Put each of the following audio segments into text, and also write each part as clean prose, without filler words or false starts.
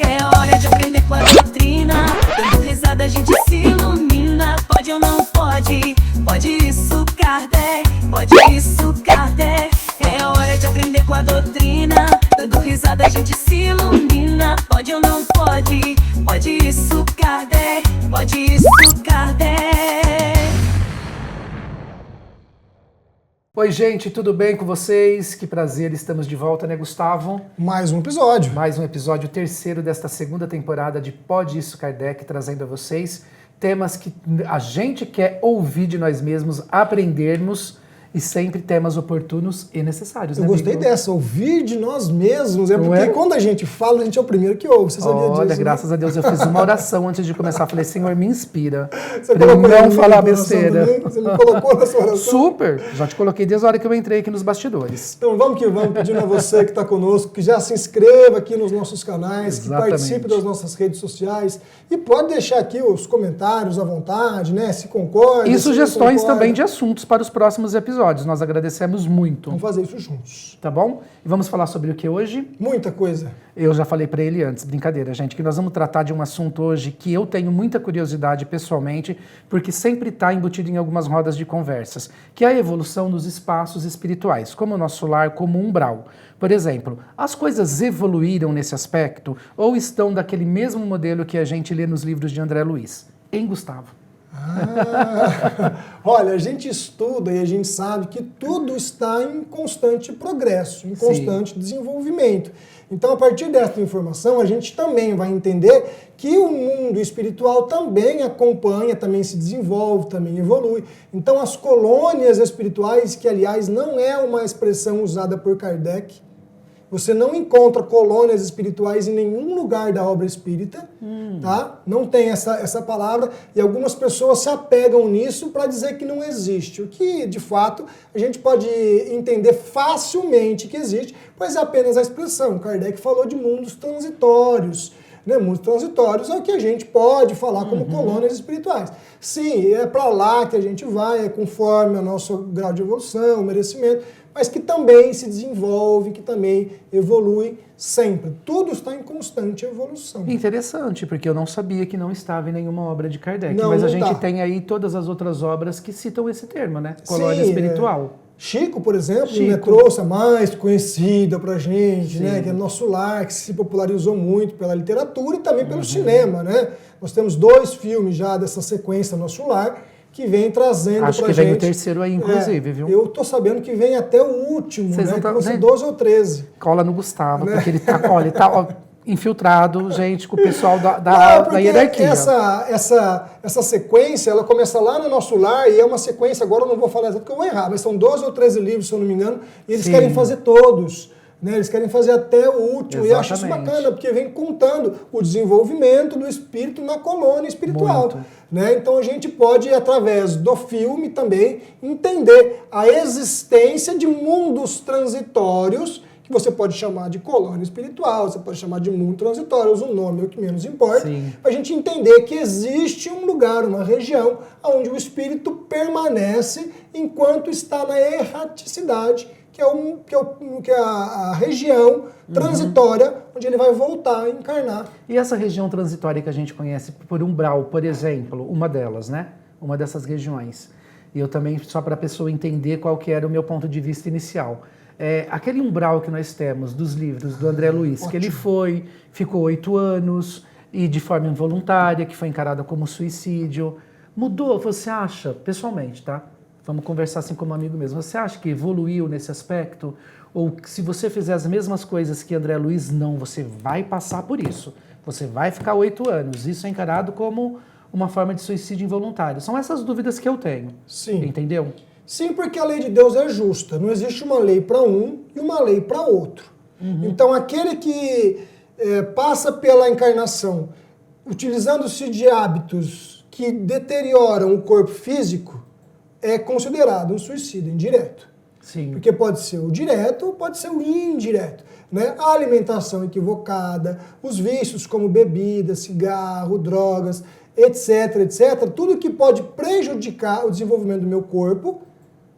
É hora de aprender com a doutrina. Dando risada a gente se ilumina. Pode ou não pode? Pode isso, Kardec. Pode isso, Kardec. É hora de aprender com a doutrina. Dando risada a gente se ilumina. Pode ou não pode? Pode isso, Kardec. Pode isso, Kardec. Oi, gente, tudo bem com vocês? Que prazer, estamos de volta, né, Gustavo? Mais um episódio. Mais um episódio, terceiro desta segunda temporada de Pode Isso, Kardec, trazendo a vocês temas que a gente quer ouvir de nós mesmos, aprendermos, e sempre temas oportunos e necessários. Eu né, gostei amigo? dessa, ouvir de nós mesmos. É Não porque é? quando a gente fala, a gente é o primeiro que ouve. Você sabia disso? Olha, graças a Deus, eu fiz uma oração antes de começar. Falei, Senhor, me inspira. Você Pra eu colocou não em mim falar na oração besteira. também? Você me colocou na sua oração? Super! Já te coloquei desde a hora que eu entrei aqui nos bastidores. Então vamos que vamos, pedindo a você que está conosco, que já se inscreva aqui nos nossos canais, Exatamente. que participe das nossas redes sociais e pode deixar aqui os comentários à vontade, né? Se concorda. E se não sugestões concorda. também de assuntos para os próximos episódios. Nós agradecemos muito. Vamos fazer isso juntos. Tá bom? E vamos falar sobre o que hoje? Muita coisa. Eu já falei para ele antes, brincadeira, gente, que nós vamos tratar de um assunto hoje que eu tenho muita curiosidade pessoalmente, porque sempre está embutido em algumas rodas de conversas, que é a evolução dos espaços espirituais, como o nosso lar, como um umbral. Por exemplo, as coisas evoluíram nesse aspecto ou estão daquele mesmo modelo que a gente lê nos livros de André Luiz? Hein, Gustavo? Olha, a gente estuda e a gente sabe que tudo está em constante progresso, em constante desenvolvimento. Então, a partir dessa informação, a gente também vai entender que o mundo espiritual também acompanha, também se desenvolve, também evolui. Então, as colônias espirituais, que aliás não é uma expressão usada por Kardec, você não encontra colônias espirituais em nenhum lugar da obra espírita, tá? Não tem essa palavra, e algumas pessoas se apegam nisso para dizer que não existe, o que, de fato, a gente pode entender facilmente que existe, pois é apenas a expressão. Kardec falou de mundos transitórios, né? Mundos transitórios é o que a gente pode falar como colônias espirituais. Sim, é para lá que a gente vai, é conforme o nosso grau de evolução, o merecimento, mas que também se desenvolve, que também evolui sempre. Tudo está em constante evolução. Interessante, porque eu não sabia que não estava em nenhuma obra de Kardec, Não, mas a não gente tá. tem aí todas as outras obras que citam esse termo, né? Colônia Sim, espiritual. Chico, por exemplo, Chico. né, trouxe a mais conhecida pra gente, Sim. né, que é Nosso Lar, que se popularizou muito pela literatura e também pelo cinema, né? Nós temos 2 filmes já dessa sequência Nosso Lar, que vem trazendo Acho pra que gente. vem o terceiro aí, inclusive, viu? Eu tô sabendo que vem até o último, Vocês né? não Que tão- vai ser né? 12 ou 13. Cola no Gustavo, Né? porque ele tá, olha, ele tá infiltrado, gente, com o pessoal Não, da porque hierarquia. essa sequência, ela começa lá no Nosso Lar e é uma sequência, agora eu não vou falar exato porque eu vou errar, mas são 12 ou 13 livros, se eu não me engano, e eles Sim. querem fazer todos. Né? Eles querem fazer até o último. E eu acho isso Exatamente. bacana, porque vem contando o desenvolvimento do espírito na colônia espiritual. Muito. Né? Então a gente pode, através do filme também, entender a existência de mundos transitórios, que você pode chamar de colônia espiritual, você pode chamar de mundo transitório, o nome é o que menos importa, Sim. para a gente entender que existe um lugar, uma região, onde o espírito permanece enquanto está na erraticidade, que é a região transitória onde ele vai voltar a encarnar. E essa região transitória que a gente conhece por umbral, por exemplo, uma delas, né? Uma dessas regiões. E eu também, só para a pessoa entender qual que era o meu ponto de vista inicial. Aquele umbral que nós temos dos livros do André Luiz, que ele ficou 8 anos e de forma involuntária, que foi encarada como suicídio. Mudou, você acha, pessoalmente, tá? Vamos conversar assim como amigo mesmo. Você acha que evoluiu nesse aspecto? Ou que se você fizer as mesmas coisas que André Luiz, não, você vai passar por isso. Você vai ficar 8 anos. Isso é encarado como uma forma de suicídio involuntário. São essas dúvidas que eu tenho. Sim. Entendeu? Sim, porque a lei de Deus é justa. Não existe uma lei para um e uma lei para outro. Então, aquele que passa pela encarnação utilizando-se de hábitos que deterioram o corpo físico, é considerado um suicídio indireto. Sim. Porque pode ser o direto ou pode ser o indireto. Né? A alimentação equivocada, os vícios como bebida, cigarro, drogas, etc., etc., tudo que pode prejudicar o desenvolvimento do meu corpo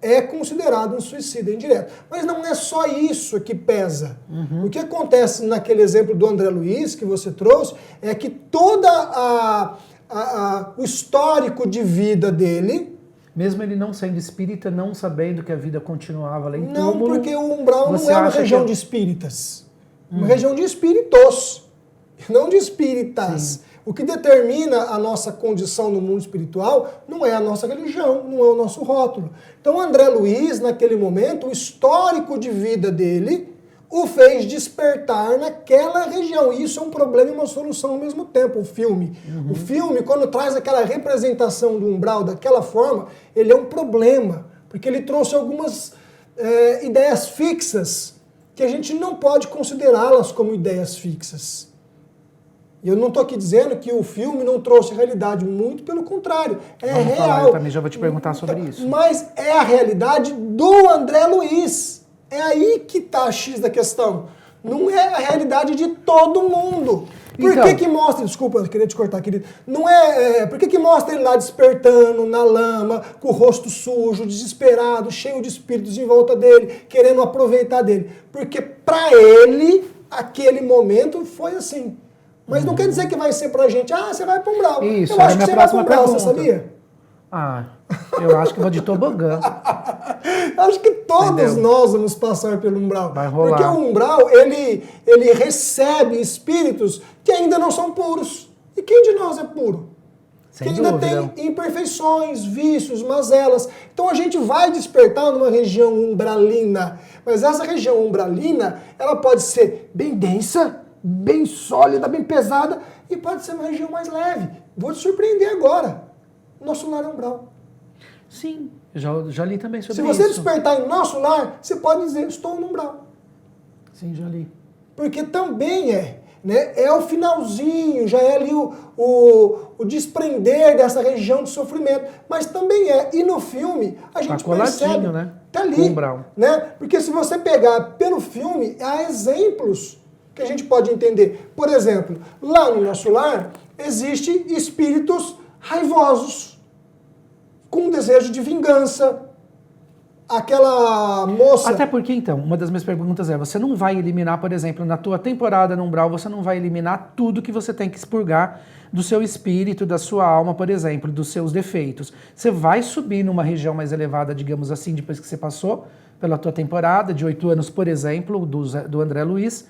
é considerado um suicídio indireto. Mas não é só isso que pesa. O que acontece naquele exemplo do André Luiz que você trouxe é que todo o histórico de vida dele... Mesmo ele não sendo espírita, não sabendo que a vida continuava lá em Não, túmulo, porque o umbral não você é uma acha região que- de espíritas. Uma região de espíritos, não de espíritas. Sim. O que determina a nossa condição no mundo espiritual não é a nossa religião, não é o nosso rótulo. Então, André Luiz, naquele momento, o histórico de vida dele o fez despertar naquela região. E isso é um problema e uma solução ao mesmo tempo, o filme. O filme, quando traz aquela representação do umbral daquela forma, ele é um problema, porque ele trouxe algumas ideias fixas que a gente não pode considerá-las como ideias fixas. E eu não estou aqui dizendo que o filme não trouxe realidade, muito pelo contrário, é Vamos real. falar, eu também já vou te perguntar sobre isso. Mas é a realidade do André Luiz. É aí que está a X da questão. Não é a realidade de todo mundo. Por Então- que mostra... Desculpa, eu queria te cortar, querido. Não por que mostra ele lá despertando, na lama, com o rosto sujo, desesperado, cheio de espíritos em volta dele, querendo aproveitar dele? Porque para ele, aquele momento foi assim. Mas não quer dizer que vai ser pra gente, você vai para um umbral. Isso, eu era acho que minha você vai para próxima um umbral, você pergunta. sabia? Eu acho que vou de tobogã. Acho que todos Entendeu? nós vamos passar pelo umbral. Vai rolar. Porque o umbral, ele recebe espíritos que ainda não são puros. E quem de nós é puro? Sem Que ainda dúvida. tem imperfeições, vícios, mazelas. Então a gente vai despertar numa região umbralina. Mas essa região umbralina, ela pode ser bem densa, bem sólida, bem pesada, e pode ser uma região mais leve. Vou te surpreender agora. Nosso lar é umbral. Sim, já li também sobre Se você isso. despertar em nosso lar, você pode dizer, estou no umbral. Sim, já li. Porque também né? É o finalzinho, já é ali o desprender dessa região de sofrimento. Mas também e no filme, a gente coladinho, percebe, né? tá ali, Com o umbral. né? Porque se você pegar pelo filme, há exemplos que a gente pode entender. Por exemplo, lá no nosso lar, existem espíritos raivosos, com desejo de vingança. Aquela moça... Até porque, então, uma das minhas perguntas é, você não vai eliminar, por exemplo, na tua temporada no umbral, você não vai eliminar tudo que você tem que expurgar do seu espírito, da sua alma, por exemplo, dos seus defeitos. Você vai subir numa região mais elevada, digamos assim, depois que você passou pela tua temporada, de 8 anos, por exemplo, do André Luiz,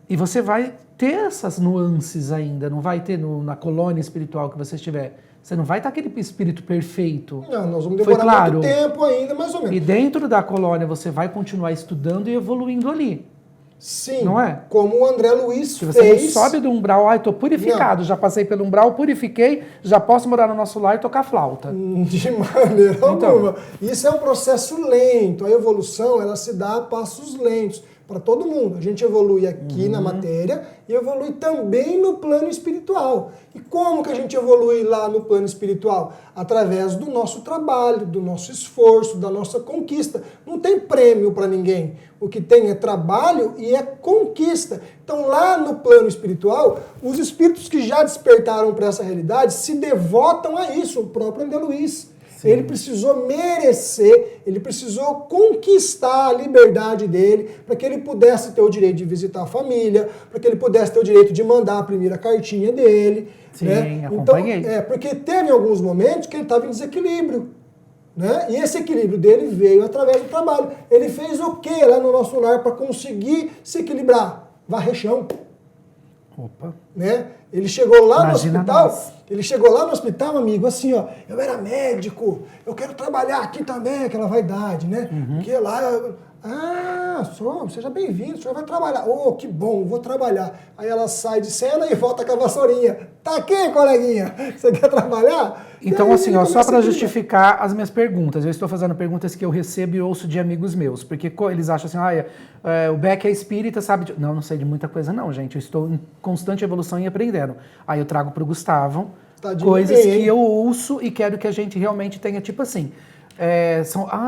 e você vai ter essas nuances ainda, não vai ter na colônia espiritual que você estiver. Você não vai estar aquele espírito perfeito. Não, nós vamos Foi demorar claro. muito tempo ainda, mais ou menos. E dentro da colônia você vai continuar estudando e evoluindo ali. Sim, Não é? como o André Luiz Se você fez... não sobe do umbral, estou purificado, já passei pelo umbral, purifiquei, já posso morar no nosso lar e tocar flauta. De maneira Então. alguma. Isso é um processo lento. A evolução, ela se dá a passos lentos. Para todo mundo. A gente evolui aqui na matéria e evolui também no plano espiritual. E como que a gente evolui lá no plano espiritual? Através do nosso trabalho, do nosso esforço, da nossa conquista. Não tem prêmio para ninguém. O que tem é trabalho e é conquista. Então lá no plano espiritual, os espíritos que já despertaram para essa realidade se devotam a isso. O próprio André Luiz. Sim. Ele precisou merecer, ele precisou conquistar a liberdade dele para que ele pudesse ter o direito de visitar a família, para que ele pudesse ter o direito de mandar a primeira cartinha dele. Sim, né? acompanhei. Então, porque teve alguns momentos que ele estava em desequilíbrio. Né? E esse equilíbrio dele veio através do trabalho. Ele fez o que lá no nosso lar para conseguir se equilibrar? Varrer chão. Opa. Né? Ele chegou lá Imagina no hospital, nós. ele chegou lá no hospital, amigo, assim, ó, eu era médico, eu quero trabalhar aqui também, aquela vaidade, né? Porque lá, seja bem-vindo, o senhor vai trabalhar. Oh, que bom, vou trabalhar. Aí ela sai de cena e volta com a vassourinha. Tá aqui, coleguinha, você quer trabalhar? Então, E aí assim, ele ó, só começa para a justificar as minhas perguntas, eu estou fazendo perguntas que eu recebo e ouço de amigos meus, porque eles acham assim, o Beck é espírita, sabe? Não, não sei de muita coisa não, gente, eu estou em constante evolução e aprendendo. Aí eu trago para o Gustavo Tadinho coisas dele, hein? que eu ouço e quero que a gente realmente tenha, tipo assim,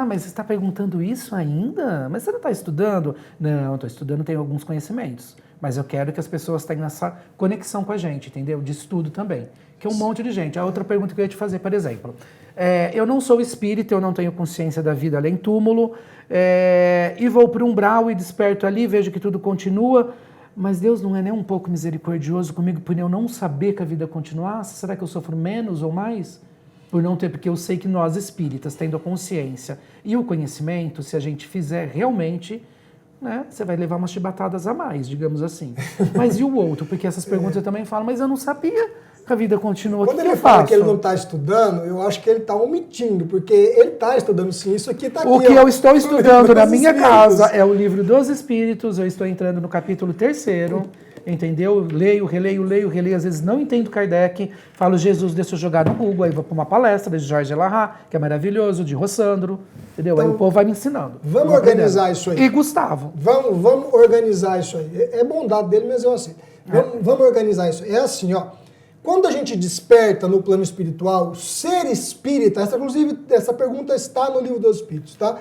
mas você está perguntando isso ainda? Mas você não está estudando? Não, estou estudando, tenho alguns conhecimentos. Mas eu quero que as pessoas tenham essa conexão com a gente, entendeu? De estudo também. Que é um monte de gente. A outra pergunta que eu ia te fazer, por exemplo. eu não sou espírita, eu não tenho consciência da vida além túmulo, e vou para um umbral e desperto ali, vejo que tudo continua, mas Deus não é nem um pouco misericordioso comigo por eu não saber que a vida continuasse? Será que eu sofro menos ou mais? Por não ter, porque eu sei que nós espíritas, tendo a consciência e o conhecimento, se a gente fizer realmente, né, você vai levar umas chibatadas a mais, digamos assim. Mas e o outro? Porque essas perguntas eu também falo, mas eu não sabia que a vida continua. Quando que ele eu fala faço? que ele não está estudando, eu acho que ele está omitindo, porque ele está estudando sim, isso aqui está aqui. O que eu estou no estudando livro na dos minha Espíritos. casa é o livro dos Espíritos, eu estou entrando no capítulo 3º, entendeu? Leio, releio, às vezes não entendo Kardec, falo Jesus, deixa eu jogar no Google, aí vou para uma palestra de Jorge Elahá, que é maravilhoso, de Rossandro, entendeu? Aí Então, o povo vai me ensinando. vamos Vou aprendendo. organizar isso aí. E Gustavo. Vamos organizar isso aí. É bondade dele, mas eu assim. Vamos organizar isso. É assim, ó. Quando a gente desperta no plano espiritual, ser espírita, inclusive essa pergunta está no livro dos Espíritos, tá?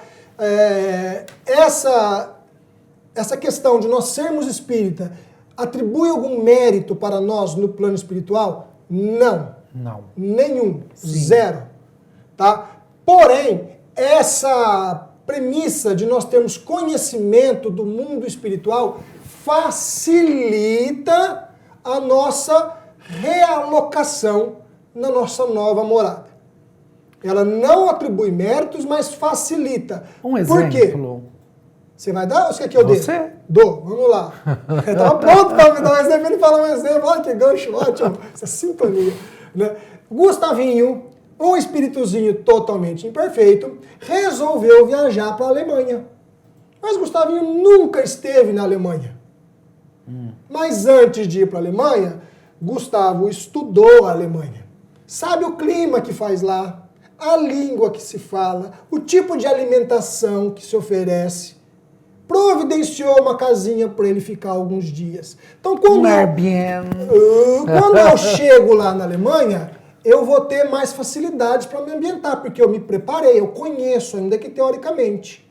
Essa questão de nós sermos espírita atribui algum mérito para nós no plano espiritual? Não. Não. Nenhum. Sim. Zero. Tá? Porém, essa premissa de nós termos conhecimento do mundo espiritual facilita a nossa realocação na nossa nova morada. Ela não atribui méritos, mas facilita. Um exemplo. Por quê? Você vai dar ou você quer que eu dê? Você. Dou, vamos lá. Eu estava pronto para me dar um exemplo, ele fala um exemplo. Olha que gancho ótimo, essa sintonia. Né? Gustavinho, um espíritozinho totalmente imperfeito, resolveu viajar para a Alemanha. Mas Gustavinho nunca esteve na Alemanha. Mas antes de ir para a Alemanha, Gustavo estudou a Alemanha. Sabe o clima que faz lá, a língua que se fala, o tipo de alimentação que se oferece. Providenciou uma casinha para ele ficar alguns dias. Então, quando eu chego lá na Alemanha, eu vou ter mais facilidades para me ambientar, porque eu me preparei, eu conheço, ainda que teoricamente.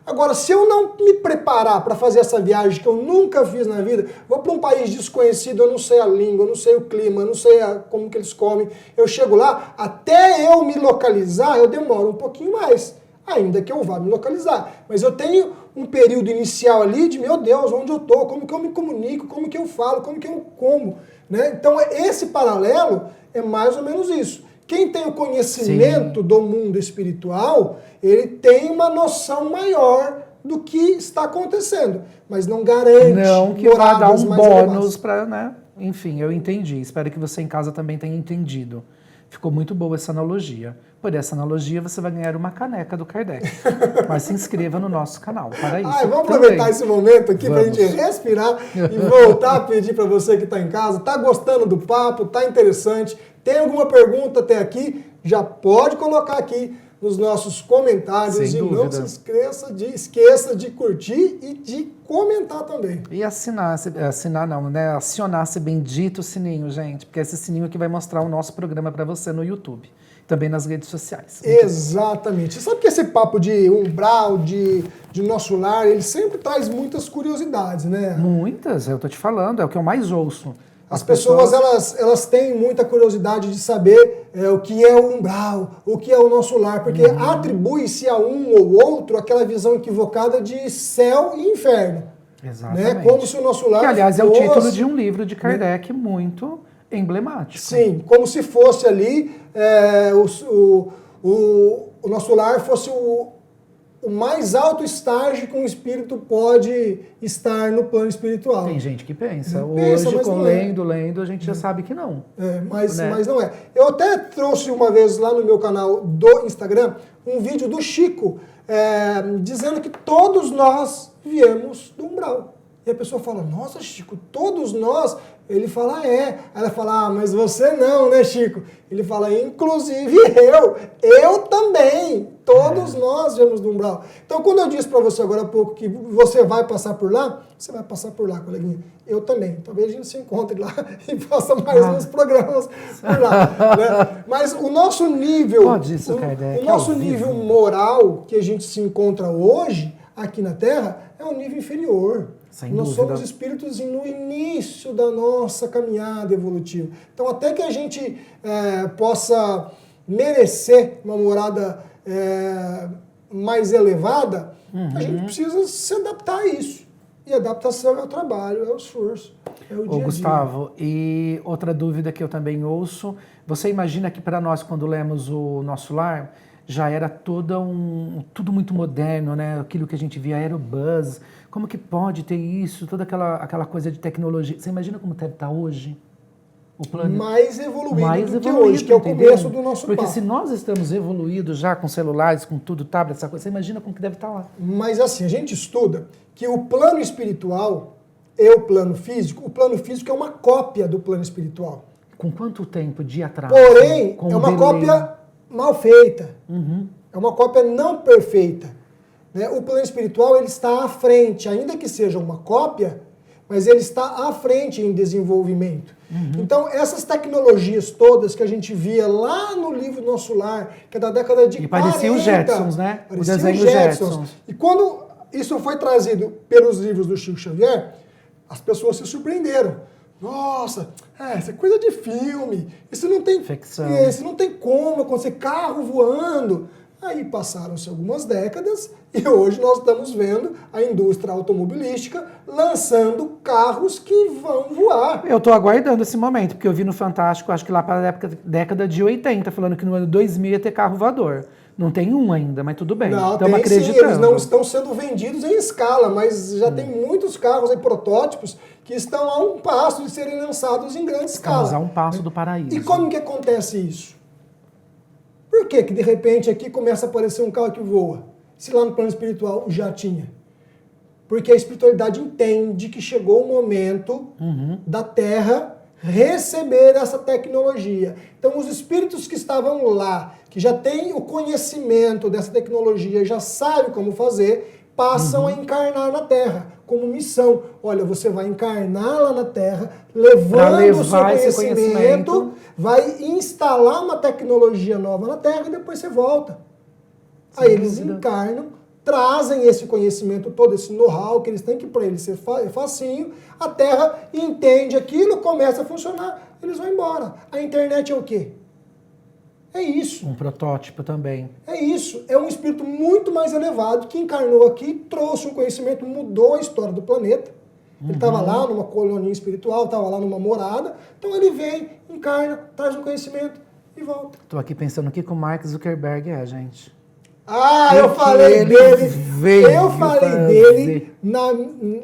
Agora, se eu não me preparar para fazer essa viagem que eu nunca fiz na vida, vou para um país desconhecido, eu não sei a língua, eu não sei o clima, eu não sei como que eles comem, eu chego lá, até eu me localizar, eu demoro um pouquinho mais, ainda que eu vá me localizar. Mas eu tenho um período inicial ali de, meu Deus, onde eu estou, como que eu me comunico, como que eu falo, como que eu como. Né? Então, esse paralelo é mais ou menos isso. Quem tem o conhecimento do mundo espiritual, ele tem uma noção maior do que está acontecendo, mas não garante. Não que vai dar um bônus elevadas. para, né? Enfim, eu entendi. Espero que você em casa também tenha entendido. Ficou muito boa essa analogia. Por essa analogia, você vai ganhar uma caneca do Kardec. Mas se inscreva no nosso canal. Para isso. Vamos aproveitar esse momento aqui para a gente respirar e voltar a pedir para você que está em casa. Está gostando do papo? Está interessante? Tem alguma pergunta até aqui? Já pode colocar aqui nos nossos comentários. Sem e dúvida. não se esqueça de curtir e de comentar também. E acionar esse bendito sininho, gente. Porque é esse sininho que vai mostrar o nosso programa para você no YouTube. Também nas redes sociais. Exatamente. Você sabe que esse papo de umbral, de nosso lar, ele sempre traz muitas curiosidades, né? Muitas, eu tô te falando, é o que eu mais ouço. As pessoas elas têm muita curiosidade de saber o que é o umbral, o que é o nosso lar, porque atribui-se a um ou outro aquela visão equivocada de céu e inferno. Exatamente. Né? Como se o nosso lar que, aliás, é o fosse, título de um livro de Kardec muito emblemático. Sim, como se fosse ali o nosso lar fosse o mais alto estágio que um espírito pode estar no plano espiritual. Tem gente que pensa. Pensa, Hoje, mas com não é. lendo, a gente já sabe que não. Mas Né? não é. Eu até trouxe uma vez lá no meu canal do Instagram um vídeo do Chico dizendo que todos nós viemos do umbral. E a pessoa fala, nossa, Chico, todos nós? Ele fala, é. Aí ela fala, mas você não, né, Chico? Ele fala, inclusive eu também. Todos nós viemos do umbral. Então, quando eu disse para você agora há pouco que você vai passar por lá, você vai passar por lá, coleguinha. Eu também. Talvez a gente se encontre lá e faça mais uns programas por lá. Né? Mas o nosso nível, o nosso nível moral que a gente se encontra hoje, aqui na Terra, é um nível inferior. Nós somos espíritos no início da nossa caminhada evolutiva. Então, até que a gente possa merecer uma morada mais elevada, a gente precisa se adaptar a isso. E adaptação é o trabalho, é o esforço, é o dia a dia. Gustavo, e outra dúvida que eu também ouço, você imagina que para nós, quando lemos o Nosso Lar, já era tudo muito moderno, né? Aquilo que a gente via era o buzz. Como que pode ter isso, toda aquela coisa de tecnologia? Você imagina como deve estar hoje? O planeta mais evoluído do que hoje, que é o começo do nosso Porque papo. se nós estamos evoluídos já com celulares, com tudo, tablet, essa coisa, você imagina como que deve estar lá. Mas assim, a gente estuda que o plano espiritual e o plano físico é uma cópia do plano espiritual. Com quanto tempo de atraso? Porém, com é uma delay? cópia mal feita. Uhum. É uma cópia não perfeita. Né? O plano espiritual ele está à frente, ainda que seja uma cópia, mas ele está à frente em desenvolvimento. Então, essas tecnologias todas que a gente via lá no livro Nosso Lar, que é da década de 40... E parecia os Jetsons, né? O Parecia desenho os Jetsons. Jetsons. E quando isso foi trazido pelos livros do Chico Xavier, as pessoas se surpreenderam. Nossa, isso é coisa de filme. Isso não tem, Ficção. Isso não tem como acontecer, carro voando. Aí passaram-se algumas décadas e hoje nós estamos vendo a indústria automobilística lançando carros que vão voar. Eu estou aguardando esse momento, porque eu vi no Fantástico, acho que lá para a década de 80, falando que no ano 2000 ia ter carro voador. Não tem um ainda, mas tudo bem. Não, Estamos tem sim, acreditando. eles não estão sendo vendidos em escala, mas já tem muitos carros aí, protótipos, que estão a um passo de serem lançados em grande escala. Estamos a um passo do paraíso. E como que acontece isso? Por que de repente aqui começa a aparecer um carro que voa? Se lá no plano espiritual já tinha. Porque a espiritualidade entende que chegou o momento da Terra receber essa tecnologia. Então os espíritos que estavam lá, que já têm o conhecimento dessa tecnologia, já sabem como fazer, passam a encarnar na Terra como missão. Olha, você vai encarnar lá na Terra, levando o seu conhecimento, vai instalar uma tecnologia nova na Terra e depois você volta. Aí eles encarnam, trazem esse conhecimento todo, esse know-how que eles têm, que para eles ser facinho, a Terra entende aquilo, começa a funcionar, eles vão embora. A internet é o quê? É isso. Um protótipo também. É isso. É um espírito muito mais elevado que encarnou aqui, trouxe um conhecimento, mudou a história do planeta. Ele estava lá numa colônia espiritual, estava lá numa morada. Então ele vem, encarna, traz um conhecimento e volta. Estou aqui pensando o que o Mark Zuckerberg é, gente. Eu falei dele. Eu falei fazer. dele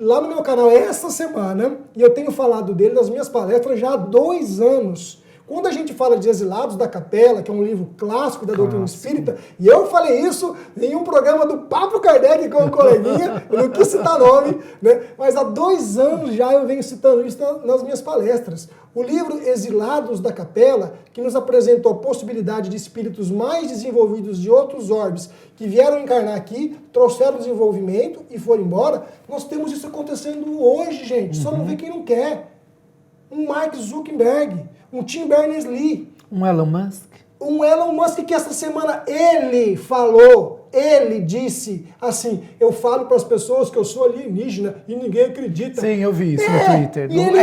lá no meu canal essa semana. E eu tenho falado dele nas minhas palestras já há 2 anos. Quando a gente fala de Exilados da Capela, que é um livro clássico da doutrina espírita, e eu falei isso em um programa do Papo Kardec com um coleguinha, eu não quis citar nome, né? Mas há 2 anos já eu venho citando isso nas minhas palestras. O livro Exilados da Capela, que nos apresentou a possibilidade de espíritos mais desenvolvidos de outros orbes que vieram encarnar aqui, trouxeram desenvolvimento e foram embora, nós temos isso acontecendo hoje, gente. Só não vê quem não quer. Um Mark Zuckerberg, um Tim Berners-Lee. Um Elon Musk. Um Elon Musk que essa semana ele falou, ele disse assim, eu falo para as pessoas que eu sou alienígena e ninguém acredita. Sim, eu vi isso no Twitter. E ele,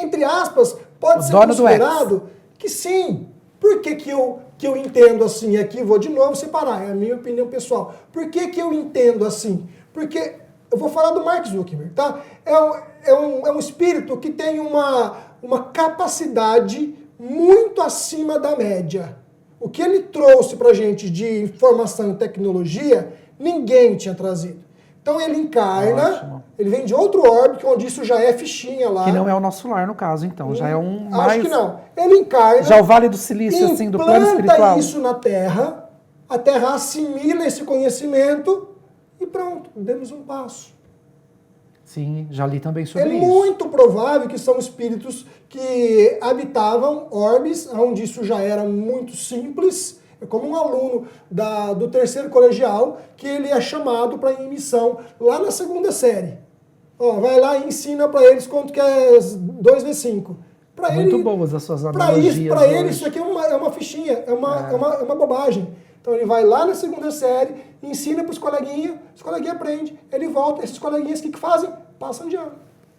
entre aspas, pode ser considerado que sim. Por que eu entendo assim? Aqui vou de novo separar, é a minha opinião pessoal. Por que eu entendo assim? Porque eu vou falar do Mark Zuckerberg, tá? É um espírito que tem uma capacidade muito acima da média. O que ele trouxe pra gente de informação e tecnologia, ninguém tinha trazido. Então ele encarna, ele vem de outro órbito, onde isso já é fichinha lá. Que não é o Nosso Lar, no caso, então. Já é um Acho mais... que não. Ele encarna... Já o Vale do Silício, assim, do plano espiritual. Implanta isso na Terra, a Terra assimila esse conhecimento e pronto, demos um passo. Sim, já li também sobre isso. É muito provável que são espíritos que habitavam orbes, onde isso já era muito simples. É como um aluno do 3º colegial, que ele é chamado para ir em missão lá na 2ª série. Vai lá e ensina para eles quanto que é 2 vezes 5. Muito boas as suas analogias. Para ele, isso aqui é uma fichinha, é uma bobagem. Então ele vai lá na 2ª série, ensina para os coleguinhas aprendem, ele volta, esses coleguinhas o que fazem? Passam de ano.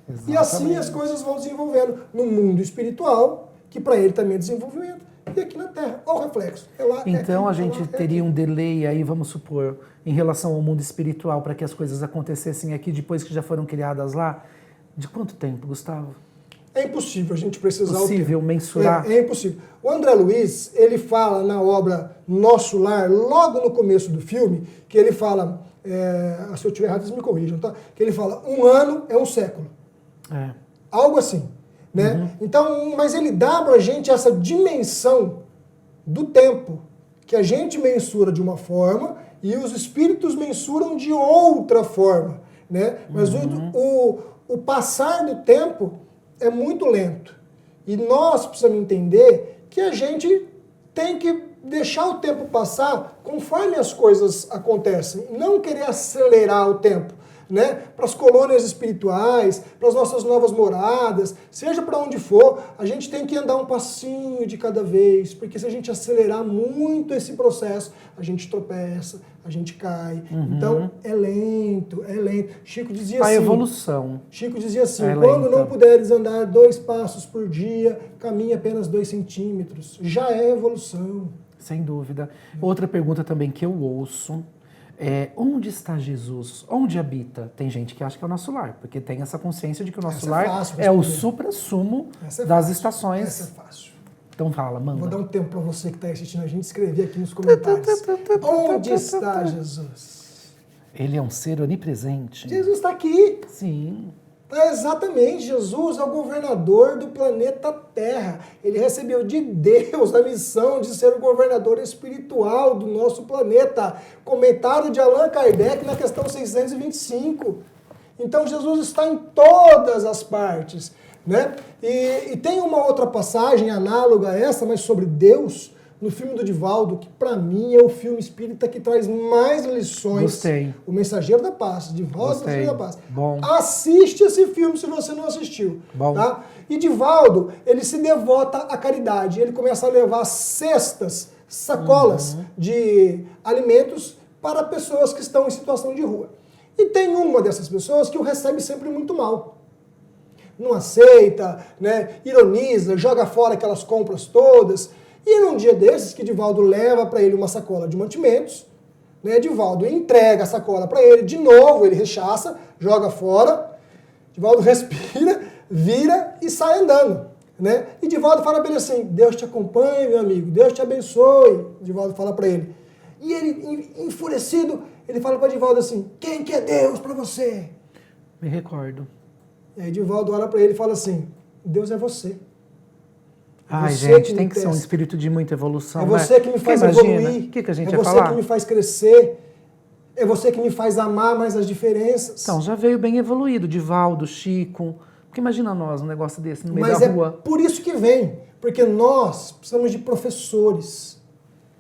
Exatamente. E assim as coisas vão desenvolvendo no mundo espiritual, que para ele também é desenvolvimento, e aqui na Terra. Olha o reflexo. É lá, Então é a aqui, gente é lá, é teria aqui. um delay aí, vamos supor, em relação ao mundo espiritual, para que as coisas acontecessem aqui depois que já foram criadas lá. De quanto tempo, Gustavo? É impossível a gente precisar Possível o tempo. mensurar? É impossível. O André Luiz, ele fala na obra Nosso Lar, logo no começo do filme, que ele fala, se eu estiver errado, vocês me corrijam, tá? Que ele fala, 1 ano é um século. É. Algo assim, né? Então, mas ele dá pra gente essa dimensão do tempo, que a gente mensura de uma forma e os espíritos mensuram de outra forma, né? Mas o passar do tempo é muito lento. E nós precisamos entender que a gente tem que deixar o tempo passar conforme as coisas acontecem, não querer acelerar o tempo, né? Para as colônias espirituais, para as nossas novas moradas, seja para onde for, a gente tem que andar um passinho de cada vez, porque se a gente acelerar muito esse processo, a gente tropeça, a gente cai. Então, é lento, é lento. Chico dizia A assim... evolução. Chico dizia assim, É quando lenta. não puderes andar 2 passos por dia, caminhe apenas 2 centímetros. Já é evolução. Sem dúvida. Outra pergunta também que eu ouço é: onde está Jesus? Onde habita? Tem gente que acha que é o nosso lar, porque tem essa consciência de que o nosso Essa é lar fácil é o responder. suprassumo Essa é das fácil. estações. Essa é fácil. Então fala, Vou dar manda. um tempo para você que está assistindo a gente escrever aqui nos comentários. Onde está Jesus? Ele é um ser onipresente. Jesus está aqui. Sim. Exatamente, Jesus é o governador do planeta Terra. Ele recebeu de Deus a missão de ser o governador espiritual do nosso planeta. Comentário de Allan Kardec na questão 625. Então Jesus está em todas as partes, né? E tem uma outra passagem análoga a essa, mas sobre Deus, no filme do Divaldo, que para mim é o filme espírita que traz mais lições. Gostei. O Mensageiro da Paz, Divaldo, o Mensageiro da Paz. Bom. Assiste esse filme se você não assistiu. Bom. Tá? E Divaldo, ele se devota à caridade. Ele começa a levar cestas, sacolas de alimentos para pessoas que estão em situação de rua. E tem uma dessas pessoas que o recebe sempre muito mal. Não aceita, né? Ironiza, joga fora aquelas compras todas. E num dia desses que Divaldo leva para ele uma sacola de mantimentos, né? Divaldo entrega a sacola para ele, de novo ele rechaça, joga fora. Divaldo respira, vira e sai andando, né? E Divaldo fala para ele assim: Deus te acompanhe, meu amigo, Deus te abençoe. Divaldo fala para ele. E ele, enfurecido, ele fala para Divaldo assim: quem que é Deus para você? Me recordo. E aí Divaldo olha para ele e fala assim: Deus é você. Ai, Você gente, que tem me que ser um testa. espírito de muita evolução. É você que me faz Porque imagina, evoluir. O que a gente é ia você falar? que me faz crescer. É você que me faz amar mais as diferenças. Então, já veio bem evoluído, Divaldo, Chico. Porque imagina nós, um negócio desse no meio Mas da é rua. por isso que vem. Porque nós precisamos de professores.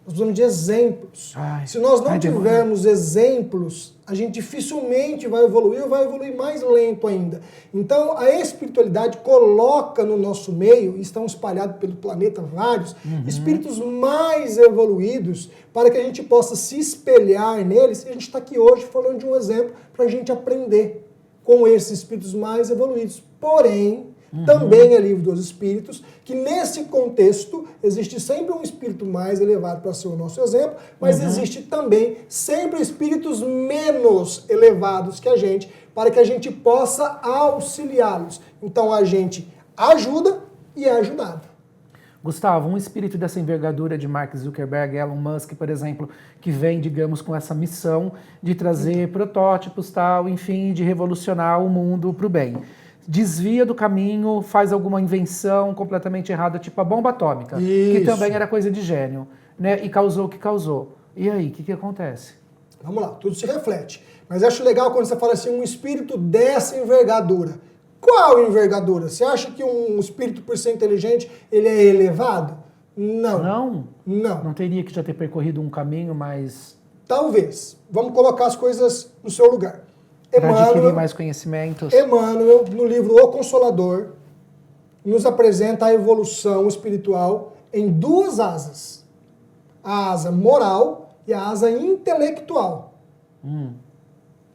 Nós precisamos de exemplos. Ai, Se nós não vai demorar. tivermos exemplos, a gente dificilmente vai evoluir ou vai evoluir mais lento ainda. Então, a espiritualidade coloca no nosso meio, e estão espalhados pelo planeta vários, espíritos mais evoluídos, para que a gente possa se espelhar neles. E a gente está aqui hoje falando de um exemplo para a gente aprender com esses espíritos mais evoluídos. Porém, também é livro dos espíritos, que nesse contexto existe sempre um espírito mais elevado para ser o nosso exemplo, mas existe também sempre espíritos menos elevados que a gente, para que a gente possa auxiliá-los. Então a gente ajuda e é ajudado. Gustavo, um espírito dessa envergadura de Mark Zuckerberg, Elon Musk, por exemplo, que vem, digamos, com essa missão de trazer protótipos, tal, enfim, de revolucionar o mundo para o bem. Desvia do caminho, faz alguma invenção completamente errada, tipo a bomba atômica, que Isso. também era coisa de gênio, né? E causou o que causou. E aí, o que acontece? Vamos lá, tudo se reflete. Mas acho legal quando você fala assim, um espírito dessa envergadura. Qual envergadura? Você acha que um espírito, por ser inteligente, ele é elevado? Não. Não? Não. Não teria que já ter percorrido um caminho mais... Talvez. Vamos colocar as coisas no seu lugar. para adquirir mais conhecimentos? Emmanuel, no livro O Consolador, nos apresenta a evolução espiritual em 2 asas. A asa moral e a asa intelectual.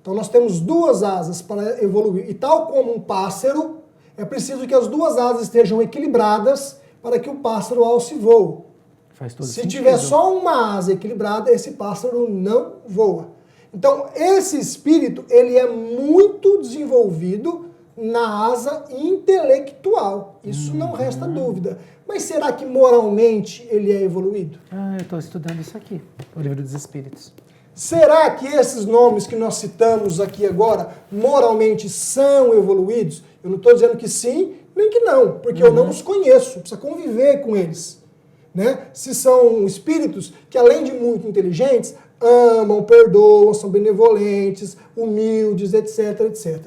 Então nós temos 2 asas para evoluir. E tal como um pássaro, é preciso que as 2 asas estejam equilibradas para que o pássaro alce voo. Faz todo Se sentido. tiver só uma asa equilibrada, esse pássaro não voa. Então, esse espírito, ele é muito desenvolvido na asa intelectual. Isso não resta dúvida. Mas será que moralmente ele é evoluído? Ah, eu estou estudando isso aqui, o Livro dos Espíritos. Será que esses nomes que nós citamos aqui agora, moralmente são evoluídos? Eu não estou dizendo que sim, nem que não, porque eu não os conheço, precisa conviver com eles. Né? Se são espíritos que, além de muito inteligentes, amam, perdoam, são benevolentes, humildes, etc, etc.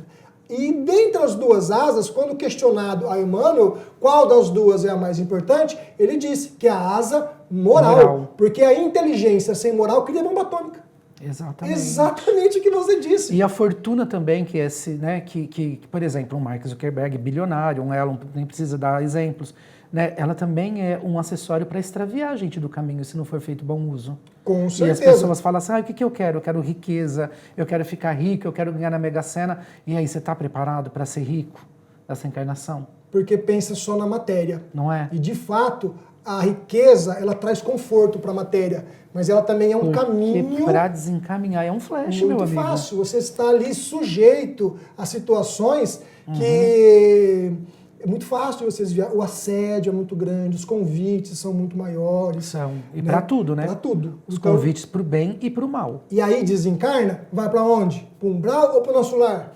E dentre as duas asas, quando questionado a Emmanuel qual das duas é a mais importante, ele disse que é a asa moral. Porque a inteligência sem moral cria bomba atômica. Exatamente. Exatamente o que você disse. E a fortuna também, que esse, né, que por exemplo, um Mark Zuckerberg, bilionário, um Elon, nem precisa dar exemplos, né, ela também é um acessório para extraviar a gente do caminho, se não for feito bom uso. Com certeza. E as pessoas falam assim, o que eu quero? Eu quero riqueza, eu quero ficar rico, eu quero ganhar na Mega Sena. E aí, você está preparado para ser rico nessa encarnação? Porque pensa só na matéria. Não é? E de fato, a riqueza, ela traz conforto para a matéria, mas ela também é um caminho para desencaminhar, é um flash, muito meu amigo. fácil. Você está ali sujeito a situações que é muito fácil você desviar. O assédio é muito grande, os convites são muito maiores. São. E né? para tudo, né? Para tudo. Os Então, convites para o bem e para o mal. e aí desencarna, vai para onde? Para o umbral ou para o nosso lar?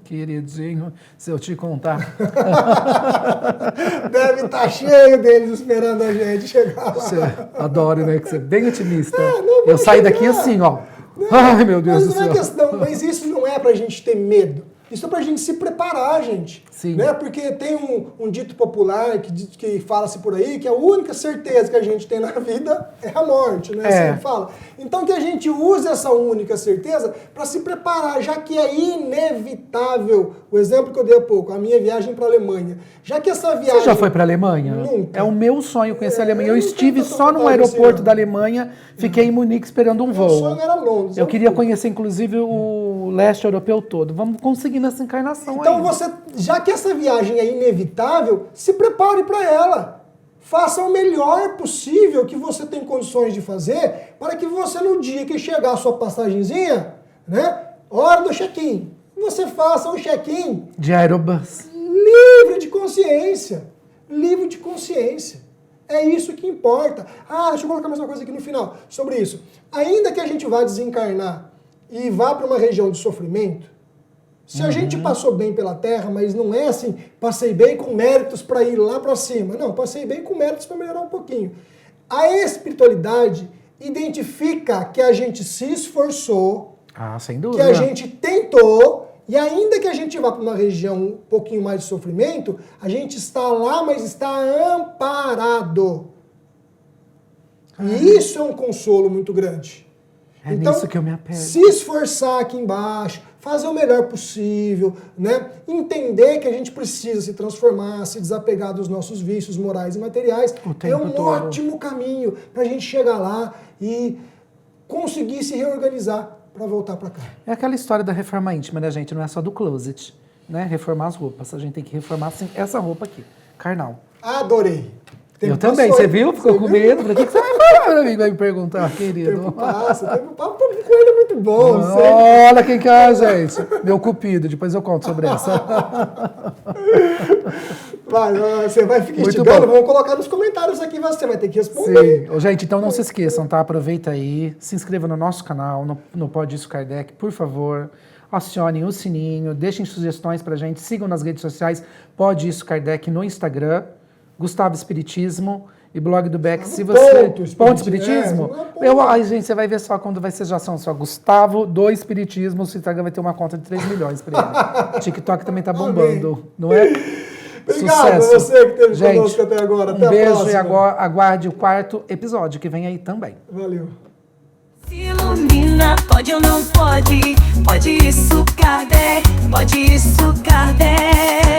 Queridinho, se eu te contar. Deve estar cheio deles esperando a gente chegar lá. Você adoro, né? Que você é bem otimista. não, Eu saio daqui chegar. assim, ó. Ai, meu Deus Mas do não é céu. questão, mas isso não é pra gente ter medo. Isso é pra gente se preparar, gente. Sim. Né? Porque tem um dito popular que fala-se por aí que a única certeza que a gente tem na vida é a morte, né? É. Assim fala. Então que a gente use essa única certeza para se preparar, já que é inevitável. O exemplo que eu dei há pouco, a minha viagem para a Alemanha. Já que essa viagem... Você já foi para a Alemanha? Nunca. É o meu sonho conhecer a Alemanha. Eu eu estive nunca só no tô aeroporto assim, da Alemanha, fiquei em Munique esperando um Meu voo. sonho era Londres. Eu queria conhecer, inclusive, o leste europeu todo. Vamos conseguir nessa encarnação Então aí. você, já que essa viagem é inevitável, se prepare para ela. Faça o melhor possível que você tem condições de fazer para que você, no dia que chegar a sua passagenzinha, né, hora do check-in, você faça o check-in De aerobus. livre de consciência. Livre de consciência. É isso que importa. Deixa eu colocar mais uma coisa aqui no final sobre isso. Ainda que a gente vá desencarnar e vá para uma região de sofrimento, se a gente passou bem pela Terra, mas não é assim, passei bem com méritos para ir lá para cima. Não, passei bem com méritos para melhorar um pouquinho. A espiritualidade identifica que a gente se esforçou, Sem que dúvida. a gente tentou, e ainda que a gente vá para uma região um pouquinho mais de sofrimento, a gente está lá, mas está amparado. E isso é um consolo muito grande. É nisso que eu me apego. Se esforçar aqui embaixo, fazer o melhor possível, né? Entender que a gente precisa se transformar, se desapegar dos nossos vícios morais e materiais, O é tempo um todo. ótimo caminho para a gente chegar lá e conseguir se reorganizar para voltar para cá. É aquela história da reforma íntima, né, gente? Não é só do closet, né? Reformar as roupas. A gente tem que reformar assim, essa roupa aqui, carnal. Adorei. Eu também, você viu? Ficou com medo? Pra que você vai falar pra mim? Vai me perguntar, querido. Tempo passa, tempo passa, com ele é muito bom. Olha quem que é, gente. Meu cupido, depois eu conto sobre essa. Você vai ficar Muito instigando, bom. vamos colocar nos comentários aqui, você vai ter que responder. Sim. Ô, gente, então não se esqueçam, tá? Aproveita aí, se inscreva no nosso canal, no Pode Isso Kardec, por favor. Acionem o sininho, deixem sugestões pra gente, sigam nas redes sociais, Pode Isso Kardec no Instagram, Gustavo Espiritismo e blog do Beck. Se você... Ponto Espiritismo? Ai, gente, você vai ver só quando vai ser já são só Gustavo do Espiritismo, o seu Instagram vai ter uma conta de 3 milhões pra ele. TikTok também tá bombando, não é? Obrigado a você que esteve conosco até agora. Até um beijo a próxima. e agora aguarde o 4º episódio que vem aí também. Valeu. Se ilumina, pode ou não pode? Pode isso, Kardec. Pode isso, Kardec.